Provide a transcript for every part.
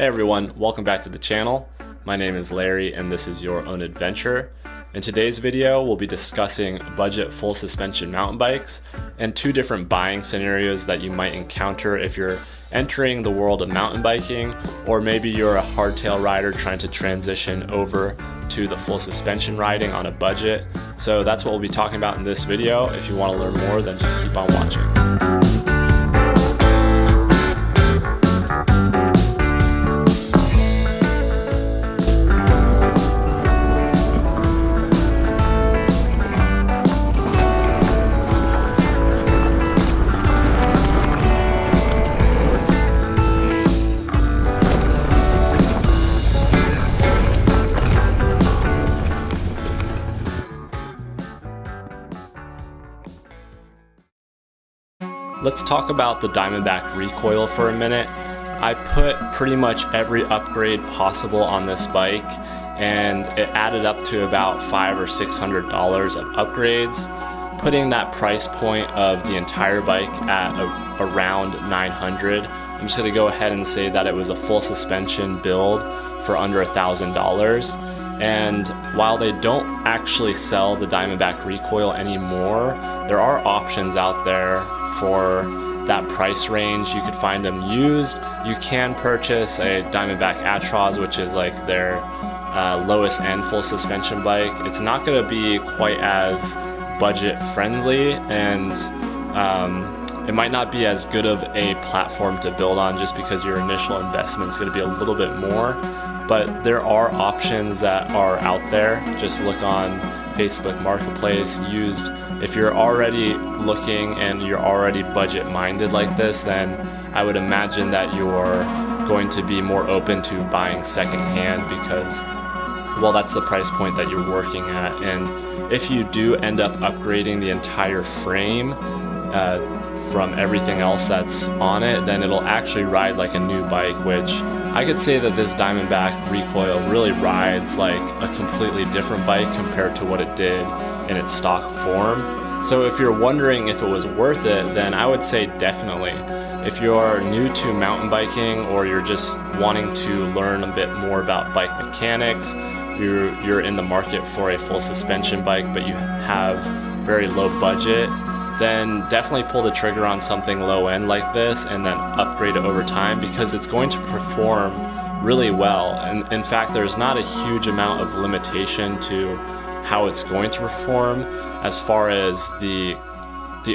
Hey everyone, welcome back to the channel. My name is Larry and this is Your Own Adventure. In today's video, we'll be discussing budget full suspension mountain bikes and two different buying scenarios that you might encounter if you're entering the world of mountain biking, or maybe you're a hardtail rider trying to transition over to the full suspension riding on a budget. So that's what we'll be talking about in this video. If you want to learn more, then just keep on watching. Let's talk about the DIamondback Recoil for a minute. I put pretty much every upgrade possible on this bike, and it added up to about $500 or $600 of upgrades, putting that price point of the entire bike at around $900. I'm just gonna go ahead and say that it was a full suspension build for under $1,000. And while they don't actually sell the DIamondback Recoil anymore, there are options out there for that price range. You could find them used. You can purchase a DIamondback Atros, which is like their lowest end full suspension bike. It's not going to be quite as budget friendly, and it might not be as good of a platform to build on just because your initial investment is going to be a little bit more. But there are options that are out there. Just look on Facebook Marketplace, used. If you're already looking and you're already budget minded like this, then I would imagine that you're going to be more open to buying secondhand because, well, that's the price point that you're working at. And if you do end up upgrading the entire frame from everything else that's on it, then it'll actually ride like a new bike, which I could say that this DIamondback Recoil really rides like a completely different bike compared to what it did in its stock form. So if you're wondering if it was worth it, then I would say definitely. If you're new to mountain biking, or you're just wanting to learn a bit more about bike mechanics, you're in the market for a full suspension bike but you have very low budget, then definitely pull the trigger on something low end like this and then upgrade it over time, because it's going to perform really well. And in fact, there's not a huge amount of limitation to how it's going to perform as far as the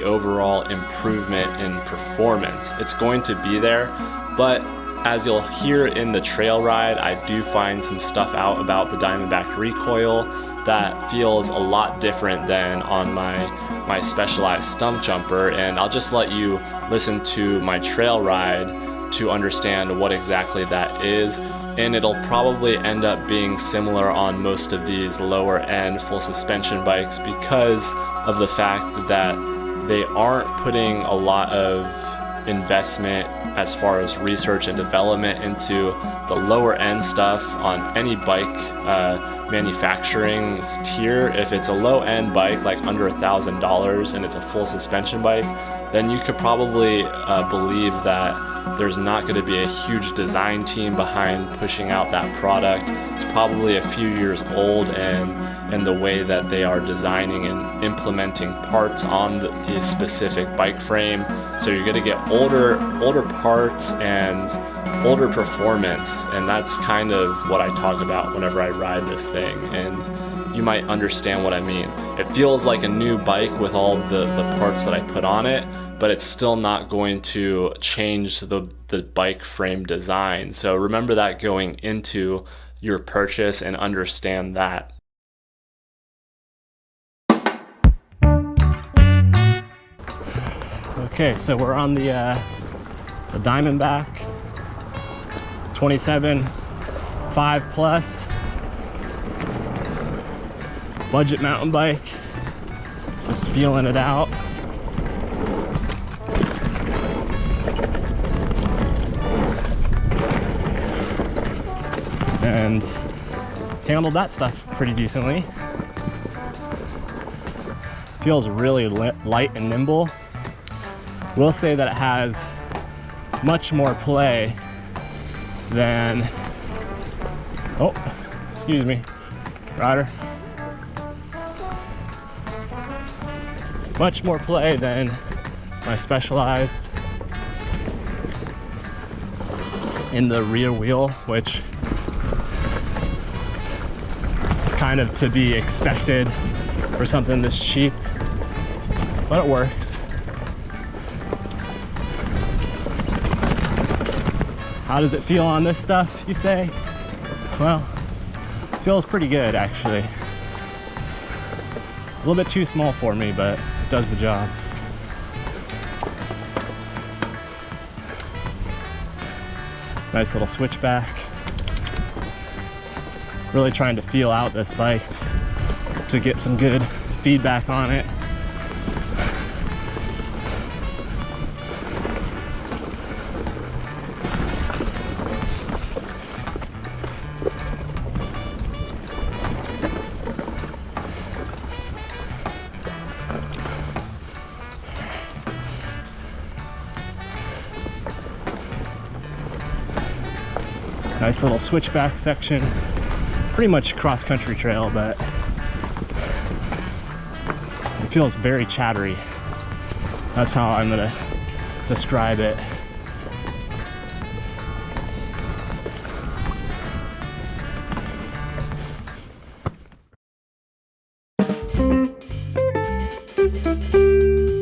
overall improvement in performance. It's going to be there, but as you'll hear in the trail ride, I do find some stuff out about the DIamondback Recoil that feels a lot different than on my Specialized StumpJumper, and I'll just let you listen to my trail ride to understand what exactly that is. And it'll probably end up being similar on most of these lower end full suspension bikes because of the fact that they aren't putting a lot of investment as far as research and development into the lower end stuff on any bike manufacturing tier. If it's a low end bike like under $1,000 and it's a full suspension bike, then you could probably believe that there's not going to be a huge design team behind pushing out that product. It's probably a few years old, and the way that they are designing and implementing parts on the specific bike frame. So you're going to get older parts and older performance, and that's kind of what I talk about whenever I ride this thing, and you might understand what I mean. It feels like a new bike with all the parts that I put on it, but it's still not going to change the bike frame design. So remember that going into your purchase and understand that. Okay, so we're on the DIamondback 27.5 plus budget mountain bike. Just feeling it out. And handled that stuff pretty decently. Feels really light and nimble. Will say that it has much more play than, oh, excuse me, rider. Much more play than my Specialized in the rear wheel, which is kind of to be expected for something this cheap, but it works. How does it feel on this stuff, you say? Well, it feels pretty good actually. It's a little bit too small for me, but it does the job. Nice little switchback. Really trying to feel out this bike to get some good feedback on it. Nice little switchback section, pretty much cross-country trail, but it feels very chattery. That's how I'm gonna describe it.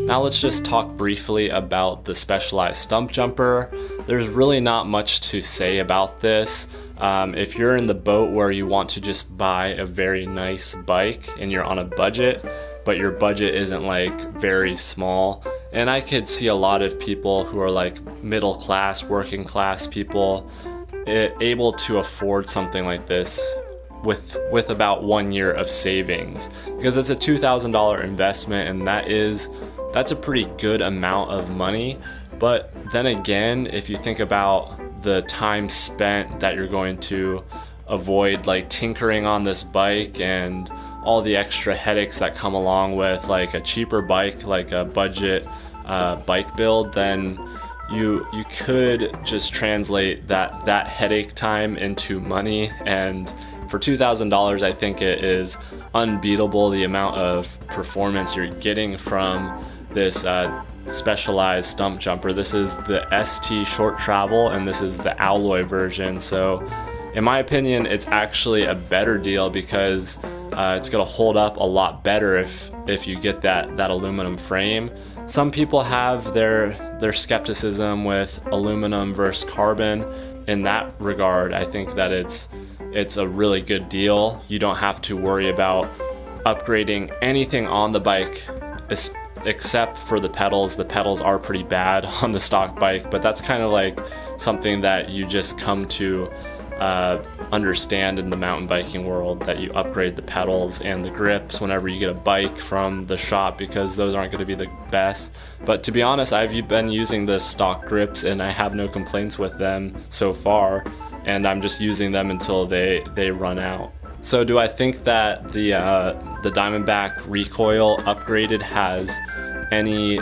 Now let's just talk briefly about the Specialized StumpJumper. There's really not much to say about this. If you're in the boat where you want to just buy a very nice bike and you're on a budget, but your budget isn't like very small, and I could see a lot of people who are like middle class, working class people able to afford something like this with about 1 year of savings, because it's a $2,000 investment, and that's a pretty good amount of money. But then again, if you think about the time spent that you're going to avoid like tinkering on this bike and all the extra headaches that come along with like a cheaper bike, like a budget bike build, then you could just translate that headache time into money. And for $2,000, I think it is unbeatable, the amount of performance you're getting from this Specialized StumpJumper. This is the ST short travel, and this is the alloy version. So in my opinion, it's actually a better deal because it's going to hold up a lot better if you get that aluminum frame. Some people have their skepticism with aluminum versus carbon. In that regard, I think that it's a really good deal. You don't have to worry about upgrading anything on the bike except for the pedals. The pedals are pretty bad on the stock bike, but that's kind of like something that you just come to understand in the mountain biking world, that you upgrade the pedals and the grips whenever you get a bike from the shop, because those aren't going to be the best. But to be honest, I've been using the stock grips and I have no complaints with them so far, and I'm just using them until they run out. So do I think that the DIamondback Recoil upgraded has any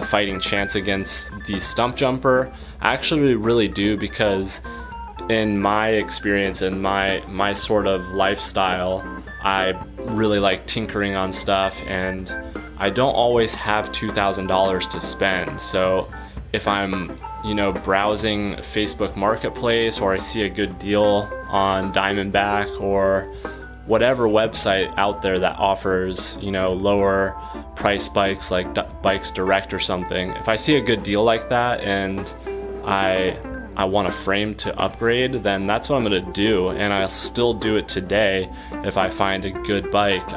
fighting chance against the StumpJumper? I actually really do, because in my experience and my sort of lifestyle, I really like tinkering on stuff, and I don't always have $2,000 to spend. So if I'm browsing Facebook Marketplace, or I see a good deal on Diamondback or whatever website out there that offers lower price bikes, like Bikes Direct or something, if I see a good deal like that and I want a frame to upgrade, then that's what I'm going to do, and I'll still do it today if I find a good bike.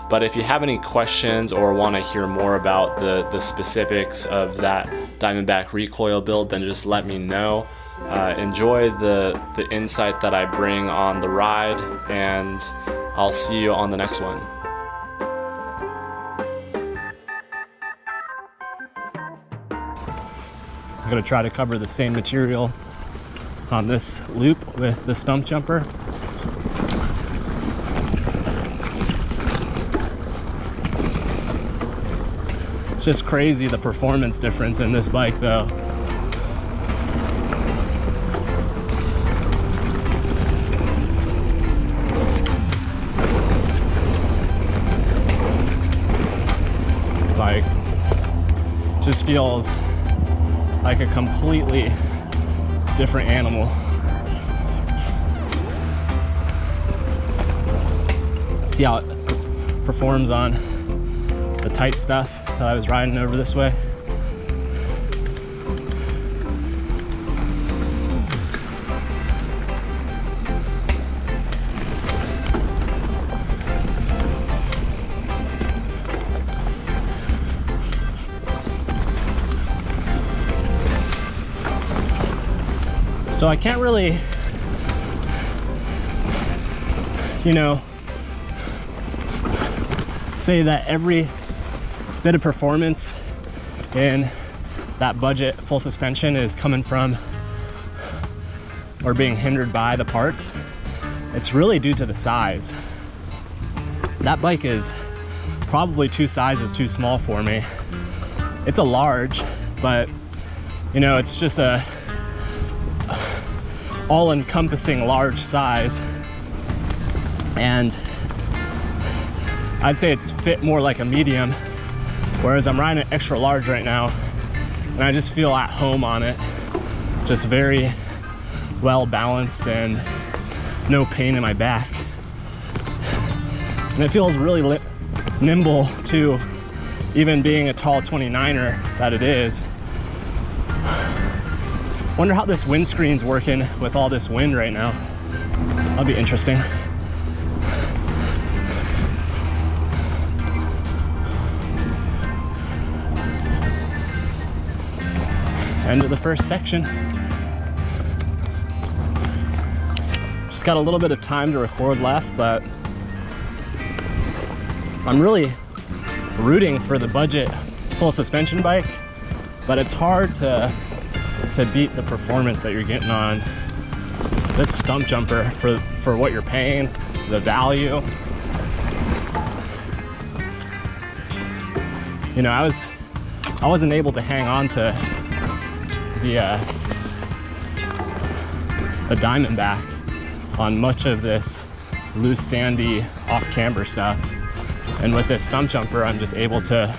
But if you have any questions or want to hear more about the specifics of that DIamondback Recoil build, then just let me know. Enjoy the insight that I bring on the ride, and I'll see you on the next one. I'm going to try to cover the same material on this loop with the StumpJumper. It's just crazy the performance difference in this bike though. just feels like a completely different animal. See how it performs on the tight stuff that I was riding over this way. So I can't really, you know, say that every bit of performance in that budget full suspension is coming from or being hindered by the parts. It's really due to the size. That bike is probably 2 sizes too small for me. It's a large, but you know, it's just a all-encompassing large size, and I'd say it's fit more like a medium, whereas I'm riding an extra large right now and I just feel at home on it, just very well balanced and no pain in my back, and it feels really nimble too, even being a tall 29er that it is. Wonder how this windscreen's working with all this wind right now. That'll be interesting. End of the first section. Just got a little bit of time to record left, but I'm really rooting for the budget full suspension bike, but it's hard to beat the performance that you're getting on this StumpJumper for what you're paying, the value. You know, I wasn't able to hang on to the Diamondback on much of this loose, sandy, off-camber stuff, and with this StumpJumper I'm just able to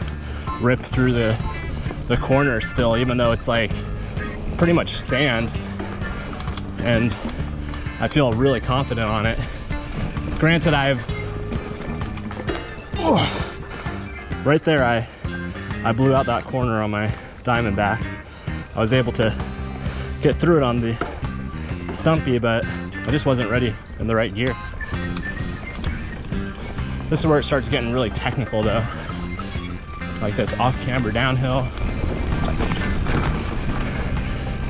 rip through the corners still, even though it's like pretty much sand, and I feel really confident on it. Granted, right there I blew out that corner on my Diamondback. I was able to get through it on the Stumpy, but I just wasn't ready in the right gear. This is where it starts getting really technical though, like this off-camber downhill.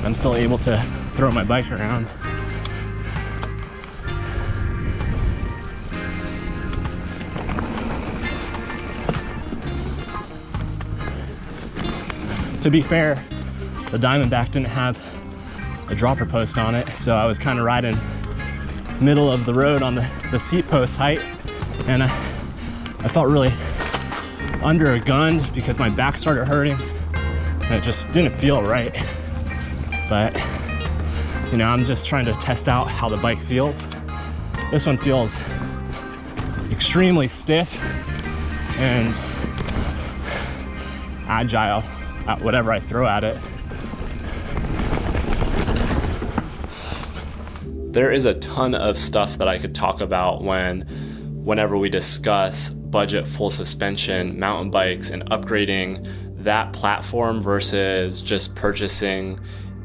I'm still able to throw my bike around. To be fair, the Diamondback didn't have a dropper post on it, so I was kind of riding middle of the road on the seat post height, and I felt really under a gun because my back started hurting and it just didn't feel right. But you know, I'm just trying to test out how the bike feels. This one feels extremely stiff and agile at whatever I throw at it. There is a ton of stuff that I could talk about whenever we discuss budget full suspension mountain bikes and upgrading that platform versus just purchasing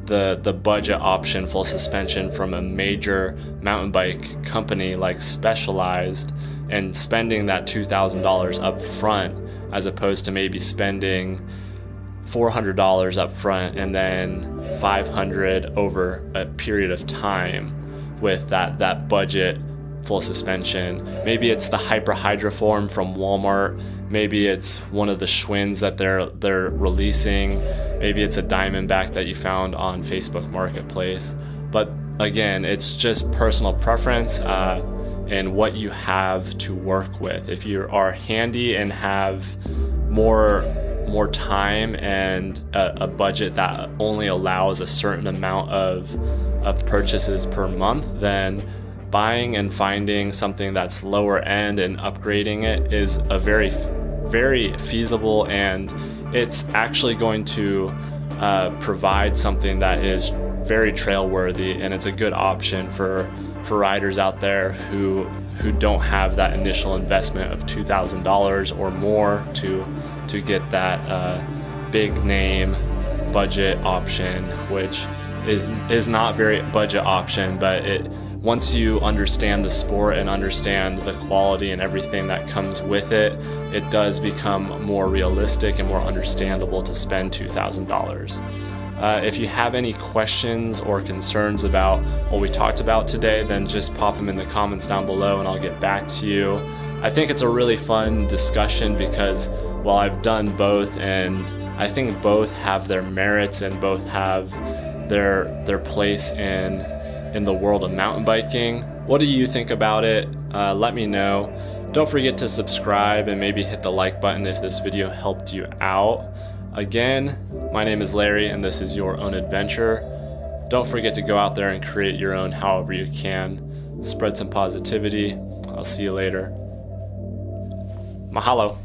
the budget option full suspension from a major mountain bike company like Specialized and spending that $2,000 up front, as opposed to maybe spending $400 up front and then $500 over a period of time with that budget full suspension. Maybe it's the Hyper Hydroform from Walmart. Maybe it's one of the Schwinn's that they're releasing. Maybe it's a Diamondback that you found on Facebook Marketplace. But again, it's just personal preference and what you have to work with. If you are handy and have more time and a budget that only allows a certain amount of purchases per month, then buying and finding something that's lower end and upgrading it is a very, very feasible and it's actually going to provide something that is very trail worthy, and it's a good option for riders out there who don't have that initial investment of $2,000 or more to get that big name budget option, which is not very budget option, but once you understand the sport and understand the quality and everything that comes with it, it does become more realistic and more understandable to spend $2,000. If you have any questions or concerns about what we talked about today, then just pop them in the comments down below and I'll get back to you. I think it's a really fun discussion because, well, I've done both, and I think both have their merits and both have their place in the world of mountain biking. What do you think about it? Let me know. Don't forget to subscribe and maybe hit the like button if this video helped you out. Again, my name is Larry and this is Your Own Adventure. Don't forget to go out there and create your own however you can. Spread some positivity. I'll see you later. Mahalo.